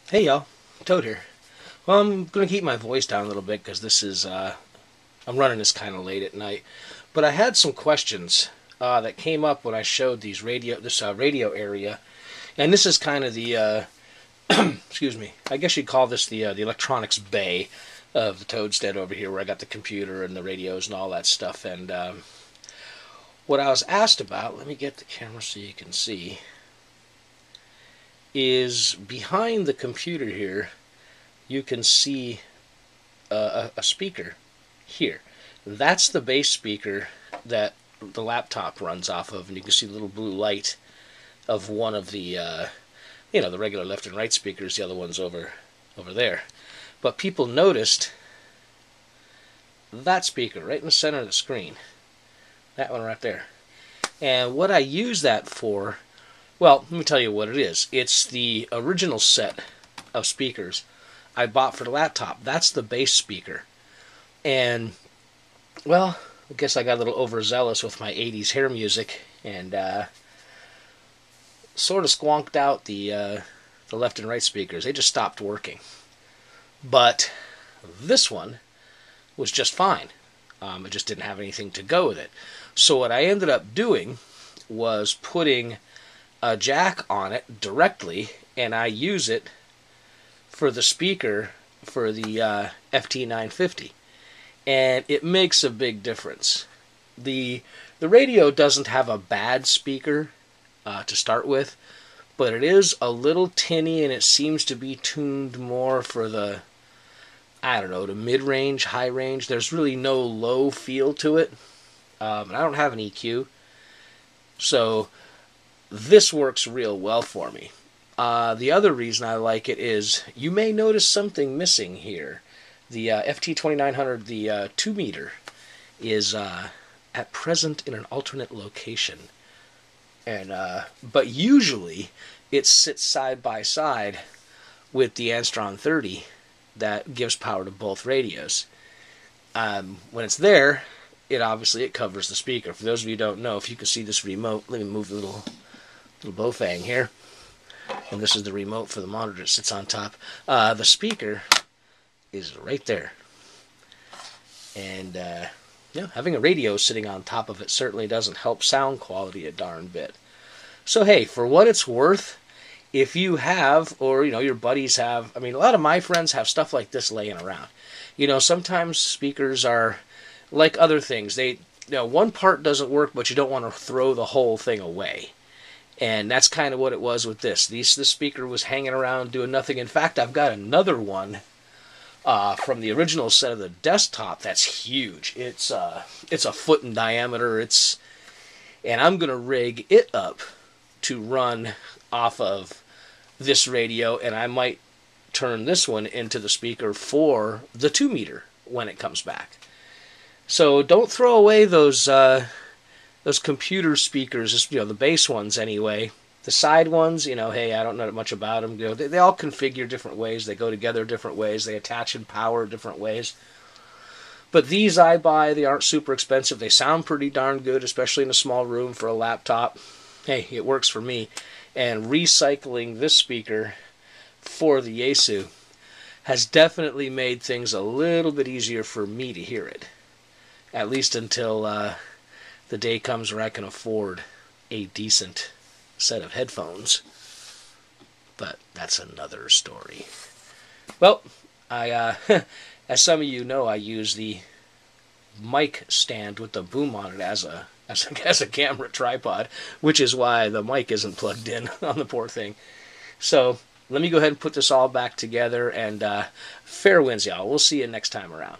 Hey y'all, Toad here. Well, I'm going to keep my voice down a little bit because this is, I'm running this kind of late at night. But I had some questions that came up when I showed this radio area. And this is kind of the, excuse me, I guess you'd call this the electronics bay of the Toadstead over here where I got the computer and the radios and all that stuff. And what I was asked about, let me get the camera so you can see, is behind the computer here, you can see a speaker here. That's the base speaker that the laptop runs off of, and you can see the little blue light of one of the, the regular left and right speakers. The other one's over there. But people noticed that speaker right in the center of the screen. That one right there. And what I use that for, well, let me tell you what it is. It's the original set of speakers I bought for the laptop. That's the bass speaker. And, well, I guess I got a little overzealous with my 80s hair music and sort of squonked out the left and right speakers. They just stopped working. But this one was just fine. It just didn't have anything to go with it. So what I ended up doing was putting a jack on it directly, and I use it for the speaker for the FT-950, and it makes a big difference. The radio doesn't have a bad speaker to start with, but it is a little tinny, and it seems to be tuned more for the, I don't know, the mid-range, high range. There's really no low feel to it, and I don't have an EQ, so this works real well for me. The other reason I like it is you may notice something missing here. The FT-2900, the 2 meter, is at present in an alternate location. And but usually it sits side by side with the Anstron 30 that gives power to both radios. When it's there, it covers the speaker. For those of you who don't know, if you can see this remote, let me move the little bowfang here, and this is the remote for the monitor that sits on top. The speaker is right there, and having a radio sitting on top of it certainly doesn't help sound quality a darn bit. So hey, for what it's worth, if you have, or your buddies have, I mean, a lot of my friends have stuff like this laying around. Sometimes speakers are like other things. One part doesn't work, but you don't want to throw the whole thing away. And that's kind of what it was with this. This speaker was hanging around doing nothing. In fact, I've got another one from the original set of the desktop that's huge. It's a foot in diameter. And I'm going to rig it up to run off of this radio, and I might turn this one into the speaker for the 2 meter when it comes back. So don't throw away those computer speakers, the base ones anyway. The side ones, hey, I don't know much about them. They all configure different ways. They go together different ways. They attach and power different ways. But these I buy, they aren't super expensive. They sound pretty darn good, especially in a small room for a laptop. Hey, it works for me. And recycling this speaker for the Yaesu has definitely made things a little bit easier for me to hear it. At least until the day comes where I can afford a decent set of headphones. But that's another story. Well, I as some of you know, I use the mic stand with the boom on it as a camera tripod, which is why the mic isn't plugged in on the poor thing. So let me go ahead and put this all back together, and fair winds, y'all. We'll see you next time around.